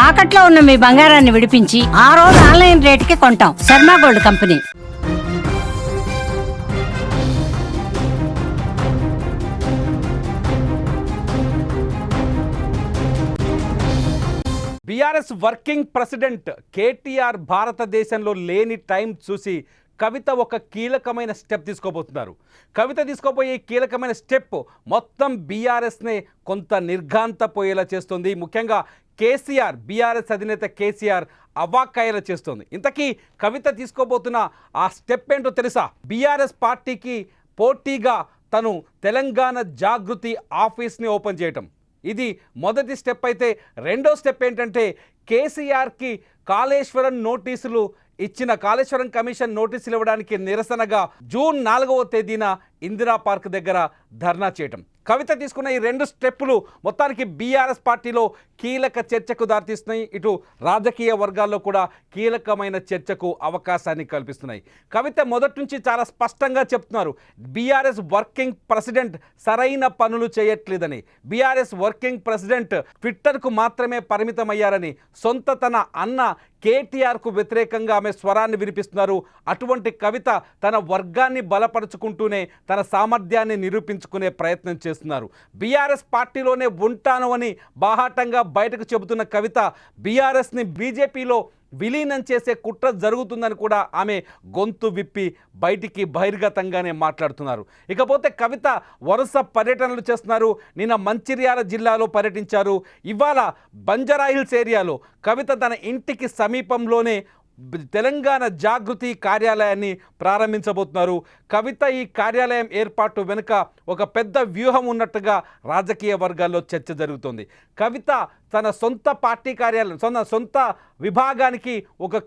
తాకట్లో ఉన్న మీ బంగారాన్ని విడిపించి ఆ రోజు ఆన్లైన్ రేటుకి కొంటాం. Sharma gold company. BRS working president KTR భారతదేశంలో లేని టైం చూసి కవిత ఒక కీలకమైన స్టెప్ తీసుకోబోతున్నారు. కవిత తీసుకోబోయే కీలకమైన స్టెప్ మొత్తం బీఆర్ఎస్నే కొంత నిర్ఘాంతపోయేలా చేస్తుంది. ముఖ్యంగా కేసీఆర్, బీఆర్ఎస్ అధినేత కేసీఆర్ అవాక్కయ్యేలా చేస్తుంది. ఇంతకీ కవిత తీసుకోబోతున్న ఆ స్టెప్ ఏంటో తెలుసా? బీఆర్ఎస్ పార్టీకి పోటీగా తను తెలంగాణ జాగృతి ఆఫీస్ని ఓపెన్ చేయటం. ఇది మొదటి స్టెప్ అయితే, రెండో స్టెప్ ఏంటంటే కేసీఆర్కి కాళేశ్వరం నోటీసులు ఇచ్చిన కాళేశ్వరం కమిషన్ నోటీసులు ఇవ్వడానికి నిరసనగా జూన్ 4వ తేదీన ఇందిరా పార్క్ దగ్గర ధర్నా చేయటం. కవిత తీసుకున్న ఈ రెండు స్టెప్పులు మొత్తానికి బీఆర్ఎస్ పార్టీలో కీలక చర్చకు దారితీస్తున్నాయి. ఇటు రాజకీయ వర్గాల్లో కూడా కీలకమైన చర్చకు అవకాశాన్ని కల్పిస్తున్నాయి. కవిత మొదటి నుంచి చాలా స్పష్టంగా చెప్తున్నారు, బీఆర్ఎస్ వర్కింగ్ ప్రెసిడెంట్ సరైన పనులు చేయట్లేదని. బీఆర్ఎస్ వర్కింగ్ ప్రెసిడెంట్ ట్విట్టర్కు మాత్రమే పరిమితమయ్యారని, సొంత తన అన్న కేటీఆర్కు వ్యతిరేకంగా ఆమె స్వరాన్ని వినిపిస్తున్నారు. అటువంటి కవిత తన వర్గాన్ని బలపరుచుకుంటూనే తన సామర్థ్యాన్ని నిరూపించుకునే ప్రయత్నం చేస్తున్నారు. బీఆర్ఎస్ పార్టీలోనే ఉంటాను అని బాహాటంగా బయటకు చెబుతున్న కవిత బీఆర్ఎస్ని బీజేపీలో విలీనం చేసే కుట్ర జరుగుతుందని కూడా ఆమె గొంతు విప్పి బయటికి బహిర్గతంగానే మాట్లాడుతున్నారు. ఇకపోతే కవిత వరుస పర్యటనలు చేస్తున్నారు. నిన్న మంచిర్యాల జిల్లాలో పర్యటించారు. ఇవాళ బంజారాహిల్స్ ఏరియాలో కవిత తన ఇంటికి సమీపంలోనే తెలంగాణ జాగృతి కార్యాలయాన్ని ప్రారంభించబోతున్నారు. కవిత ఈ కార్యాలయం ఏర్పాటు వెనుక ఒక పెద్ద వ్యూహం ఉన్నట్టుగా రాజకీయ వర్గాల్లో చర్చ జరుగుతుంది. కవిత తన సొంత పార్టీ కార్యాలయం, సొంత విభాగానికి ఒక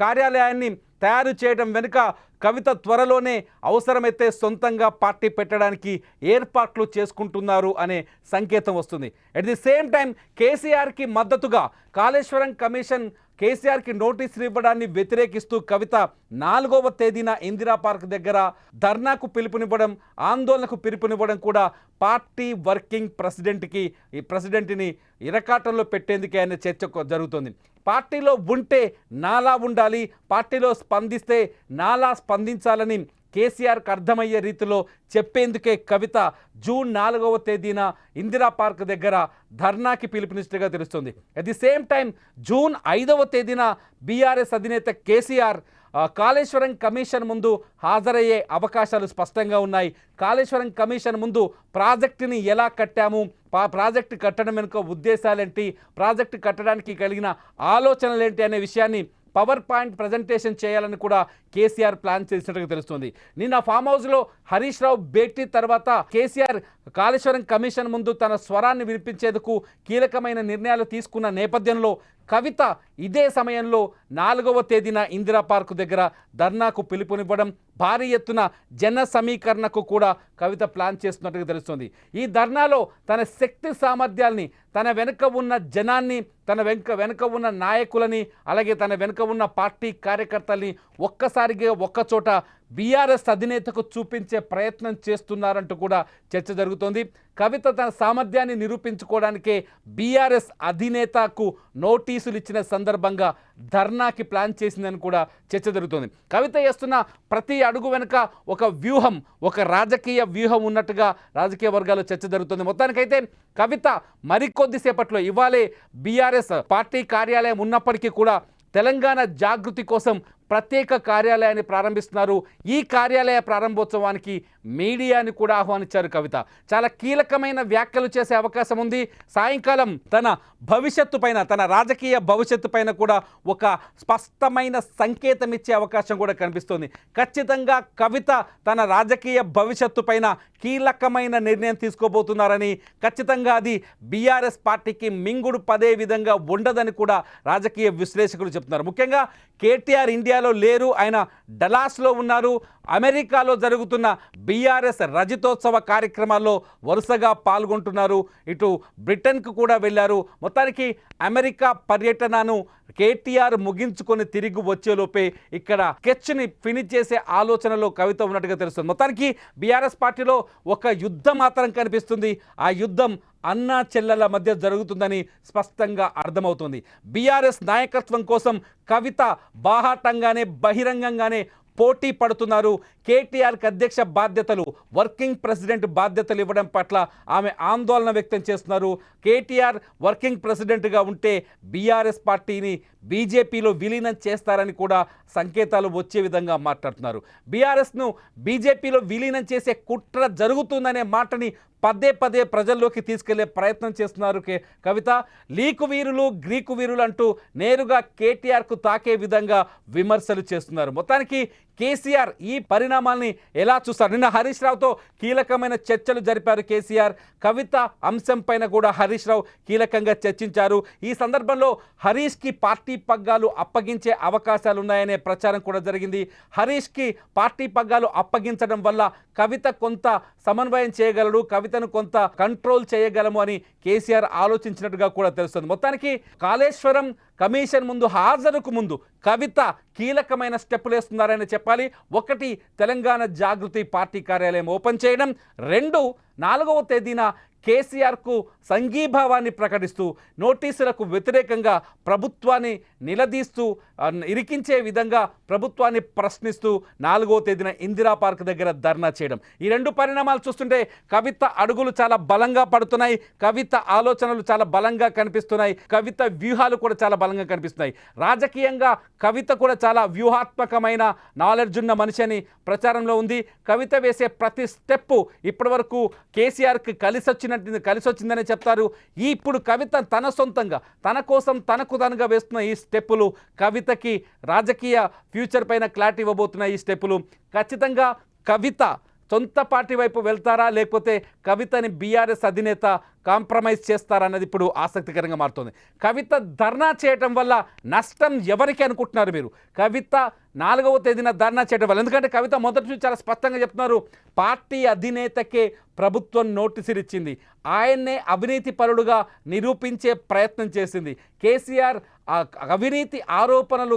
కార్యాలయాన్ని తయారు చేయడం వెనుక కవిత త్వరలోనే అవసరమైతే సొంతంగా పార్టీ పెట్టడానికి ఏర్పాట్లు చేసుకుంటున్నారు అనే సంకేతం వస్తుంది. అట్ ది సేమ్ టైం కేసీఆర్కి మద్దతుగా కాళేశ్వరం కమిషన్ కేసీఆర్కి నోటీసులు ఇవ్వడాన్ని వ్యతిరేకిస్తూ కవిత 4వ తేదీన ఇందిరా పార్క్ దగ్గర ధర్నాకు పిలుపునివ్వడం, ఆందోళనకు పిలుపునివ్వడం కూడా పార్టీ వర్కింగ్ ప్రెసిడెంట్ని ఇరకాటంలో పెట్టేందుకే అనే చర్చ జరుగుతుంది. పార్టీలో ఉంటే నాలా ఉండాలి, పార్టీలో స్పందిస్తే నాలా స్పందించాలని కేసీఆర్కి అర్థమయ్యే రీతిలో చెప్పేందుకే కవిత జూన్ 4వ తేదీన ఇందిరా పార్క్ దగ్గర ధర్నాకి పిలుపునిచ్చినట్టుగా తెలుస్తుంది. At the same time June 5వ తేదీన బీఆర్ఎస్ అధినేత కేసీఆర్ కాళేశ్వరం కమిషన్ ముందు హాజరయ్యే అవకాశాలు స్పష్టంగా ఉన్నాయి. కాళేశ్వరం కమిషన్ ముందు ప్రాజెక్టుని ఎలా కట్టాము, ప్రాజెక్టు కట్టడం వెనుక ఉద్దేశాలేంటి, ప్రాజెక్టు కట్టడానికి కలిగిన ఆలోచనలేంటి అనే విషయాన్ని పవర్ పాయింట్ ప్రజెంటేషన్ చేయాలని కూడా కేసీఆర్ ప్లాన్ చేసినట్టుగా తెలుస్తుంది. నిన్న ఫామ్ హౌస్లో హరీష్ రావు భేటీ తర్వాత కేసీఆర్ కాళేశ్వరం కమిషన్ ముందు తన స్వరాన్ని వినిపించేందుకు కీలకమైన నిర్ణయాలు తీసుకున్న నేపథ్యంలో కవిత ఇదే సమయంలో 4వ తేదీన ఇందిరా పార్క్ దగ్గర ధర్నాకు పిలుపునివ్వడం, భారీ ఎత్తున జన సమీకరణకు కూడా కవిత ప్లాన్ చేస్తున్నట్టుగా తెలుస్తుంది. ఈ ధర్నాలో తన శక్తి సామర్థ్యాల్ని, తన వెనుక ఉన్న జనాన్ని, తన వెనుక ఉన్న నాయకులని, అలాగే తన వెనుక ఉన్న పార్టీ కార్యకర్తల్ని ఒక్కసారిగా ఒక్కచోట బీఆర్ఎస్ అధినేతకు చూపించే ప్రయత్నం చేస్తున్నారంటూ కూడా చర్చ జరుగుతోంది. కవిత తన సామర్థ్యాన్ని నిరూపించుకోవడానికే బీఆర్ఎస్ అధినేతకు నోటీసులు ఇచ్చిన సందర్భంగా ధర్నాకి ప్లాన్ చేసిందని కూడా చర్చ జరుగుతోంది. కవిత చేస్తున్న ప్రతి అడుగు వెనుక ఒక వ్యూహం, ఒక రాజకీయ వ్యూహం ఉన్నట్టుగా రాజకీయ వర్గాల్లో చర్చ జరుగుతుంది. మొత్తానికైతే కవిత మరికొద్దిసేపట్లో, ఇవాళే బీఆర్ఎస్ పార్టీ కార్యాలయం ఉన్నప్పటికీ కూడా తెలంగాణ జాగృతి కోసం ప్రత్యేక కార్యాలయాన్ని ప్రారంభిస్తున్నారు. ఈ కార్యాలయ ప్రారంభోత్సవానికి మీడియాని కూడా ఆహ్వానించారు కవిత. చాలా కీలకమైన వ్యాఖ్యలు చేసే అవకాశం ఉంది. సాయంకాలం తన భవిష్యత్తు పైన, తన రాజకీయ భవిష్యత్తు పైన కూడా ఒక స్పష్టమైన సంకేతం ఇచ్చే అవకాశం కూడా కనిపిస్తుంది. ఖచ్చితంగా కవిత తన రాజకీయ భవిష్యత్తు పైన కీలకమైన నిర్ణయం తీసుకోబోతున్నారని, ఖచ్చితంగా అది బీఆర్ఎస్ పార్టీకి మింగుడు పదే విధంగా ఉండదని కూడా రాజకీయ విశ్లేషకులు చెప్తున్నారు. ముఖ్యంగా కేటీఆర్ ఇండియాలో లేరు, ఆయన డలాస్లో ఉన్నారు. అమెరికాలో జరుగుతున్న బీఆర్ఎస్ రజతోత్సవ కార్యక్రమాల్లో వరుసగా పాల్గొంటున్నారు. ఇటు బ్రిటన్కు కూడా వెళ్ళారు. మొత్తానికి అమెరికా పర్యటనను కేటీఆర్ ముగించుకొని తిరిగి వచ్చేలోపే ఇక్కడ స్కెచ్ని ఫినిష్ చేసే ఆలోచనలో కవిత ఉన్నట్టుగా తెలుస్తుంది. మొత్తానికి బీఆర్ఎస్ పార్టీలో ఒక యుద్ధం మాత్రం కనిపిస్తుంది. ఆ యుద్ధం అన్నా చెల్లెల మధ్య జరుగుతుందని స్పష్టంగా అర్థమవుతుంది. బీఆర్ఎస్ నాయకత్వం కోసం కవిత బాహాటంగానే బహిరంగంగానే పోటీ పడుతున్నారు. కేటీఆర్కి అధ్యక్ష బాధ్యతలు, వర్కింగ్ ప్రెసిడెంట్ బాధ్యతలు ఇవ్వడం పట్ల ఆమె ఆందోళన వ్యక్తం చేస్తున్నారు. కేటీఆర్ వర్కింగ్ ప్రెసిడెంట్గా ఉంటే బీఆర్ఎస్ పార్టీని బీజేపీలో విలీనం చేస్తారని కూడా సంకేతాలు వచ్చే విధంగా మాట్లాడుతున్నారు. బీఆర్ఎస్ను బీజేపీలో విలీనం చేసే కుట్ర జరుగుతుందనే మాటని పదే పదే ప్రజల్లోకి తీసుకెళ్లే ప్రయత్నం చేస్తున్నారు కవిత. లీకు వీరులు, గ్రీకు వీరులు అంటూ నేరుగా కేటీఆర్కు తాకే విధంగా విమర్శలు చేస్తున్నారు. మొత్తానికి కేసీఆర్ ఈ పరిణామాల్ని ఎలా చూస్తారు? నిన్న హరీష్ రావుతో కీలకమైన చర్చలు జరిపారు కేసీఆర్. కవిత అంశం పైన కూడా హరీష్ రావు కీలకంగా చర్చించారు. ఈ సందర్భంలో హరీష్కి పార్టీ పగ్గాలు అప్పగించే అవకాశాలు ఉన్నాయనే ప్రచారం కూడా జరిగింది. హరీష్కి పార్టీ పగ్గాలు అప్పగించడం వల్ల కవిత కొంత సమన్వయం చేయగలడు, కవితను కొంత కంట్రోల్ చేయగలము అని కేసీఆర్ ఆలోచించినట్టుగా కూడా తెలుస్తుంది. మొత్తానికి కాళేశ్వరం కమిషన్ ముందు హాజరుకు ముందు కవిత కీలకమైన స్టెప్పులు వేస్తున్నారని చెప్పాలి. ఒకటి, తెలంగాణ జాగృతి పార్టీ కార్యాలయం ఓపెన్ చేయడం. 2, 4వ తేదీన కేసీఆర్కు సంఘీభావాన్ని ప్రకటిస్తూ నోటీసులకు వ్యతిరేకంగా ప్రభుత్వాన్ని నిలదీస్తూ ఇరికించే విధంగా ప్రభుత్వాన్ని ప్రశ్నిస్తూ 4వ తేదీన ఇందిరా పార్క్ దగ్గర ధర్నా చేయడం. ఈ 2 పరిణామాలు చూస్తుంటే కవిత అడుగులు చాలా బలంగా పడుతున్నాయి, కవిత ఆలోచనలు చాలా బలంగా కనిపిస్తున్నాయి, కవిత వ్యూహాలు కూడా చాలా బలంగా కనిపిస్తున్నాయి. రాజకీయంగా కవిత కూడా చాలా వ్యూహాత్మకమైన నాలెడ్జ్ ఉన్న మనిషి అని ప్రచారంలో ఉంది. కవిత వేసే ప్రతి స్టెప్పు ఇప్పటివరకు కేసీఆర్కి కలిసి వచ్చిందనే చెప్తారు. ఇప్పుడు కవిత తన సొంతంగా తన కోసం తనకు తనుగా వేస్తున్న ఈ స్టెప్పులు కవితకి రాజకీయ ఫ్యూచర్ పైన క్లారిటీ ఇవ్వబోతున్న ఈ స్టెప్పులు ఖచ్చితంగా కవిత సొంత పార్టీ వైపు వెళ్తారా, లేకపోతే కవితని బీఆర్ఎస్ అధినేత కాంప్రమైజ్ చేస్తారన్నది ఇప్పుడు ఆసక్తికరంగా మారుతుంది. కవిత ధర్నా చేయటం వల్ల నష్టం ఎవరికి అనుకుంటున్నారు మీరు? కవిత 4వ తేదీన ధర్నా చేయడం వల్ల, ఎందుకంటే కవిత మొదటి నుంచి చాలా స్పష్టంగా చెప్తున్నారు, పార్టీ అధినేతకే ప్రభుత్వం నోటీసులు ఇచ్చింది, ఆయన్నే అవినీతి పరుడుగా నిరూపించే ప్రయత్నం చేసింది. కేసీఆర్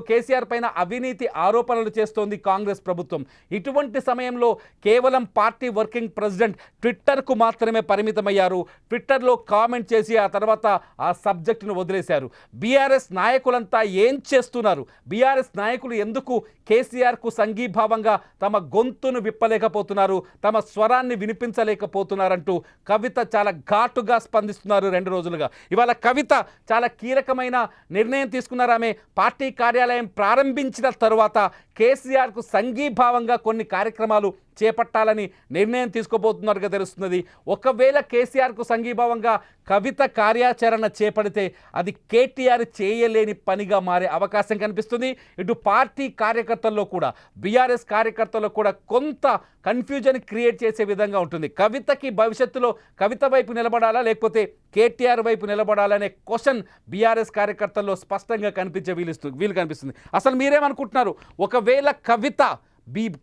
కేసీఆర్ పైన అవినీతి ఆరోపణలు చేస్తోంది కాంగ్రెస్ ప్రభుత్వం. ఇటువంటి సమయంలో కేవలం పార్టీ వర్కింగ్ ప్రెసిడెంట్ ట్విట్టర్కు మాత్రమే పరిమితమయ్యారు. ట్విట్టర్లో కామెంట్ చేసి ఆ తర్వాత ఆ సబ్జెక్టును వదిలేశారు. బీఆర్ఎస్ నాయకులంతా ఏం చేస్తున్నారు? బీఆర్ఎస్ నాయకులు ఎందుకు కేసీఆర్కు సంఘీభావంగా తమ గొంతును విప్పలేకపోతున్నారు, తమ స్వరాన్ని వినిపించలేకపోతున్నారంటూ కవిత చాలా ఘాటుగా స్పందిస్తున్నారు 2 రోజులుగా. ఇవాళ కవిత చాలా కీలకమైన నిర్ణయం తీసుకున్నారు. ఆమె పార్టీ కార్యాలయం ప్రారంభించిన తరువాత కేసీఆర్కు సంఘీభావంగా కొన్ని కార్యక్రమాలు చేపట్టాలని నిర్ణయం తీసుకోబోతున్నట్టుగా తెలుస్తున్నది. ఒకవేళ కేసీఆర్కు సంఘీభావంగా కవిత కార్యాచరణ చేపడితే అది కేటీఆర్ చేయలేని పనిగా మారే అవకాశం కనిపిస్తుంది. ఇటు పార్టీ కార్యకర్తల్లో కూడా, బీఆర్ఎస్ కార్యకర్తల్లో కూడా కొంత కన్ఫ్యూజన్ క్రియేట్ చేసే విధంగా ఉంటుంది. కవితకి భవిష్యత్తులో కవిత వైపు నిలబడాలా, లేకపోతే కేటీఆర్ వైపు నిలబడాలనే క్వశ్చన్ బీఆర్ఎస్ కార్యకర్తల్లో స్పష్టంగా కనిపించే వీలు కనిపిస్తుంది. అసలు మీరేమనుకుంటున్నారు? ఒకవేళ కవిత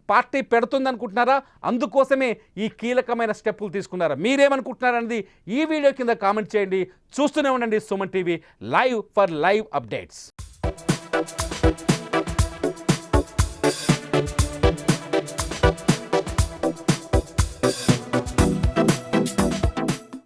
పార్టీ పెడుతుందనుకుంటున్నారా? అందుకోసమే ఈ కీలకమైన స్టెప్పులు తీసుకున్నారా? మీరేమనుకుంటున్నారనేది ఈ వీడియో కింద కామెంట్ చేయండి. చూస్తూనే ఉండండి Suman TV, live for live updates.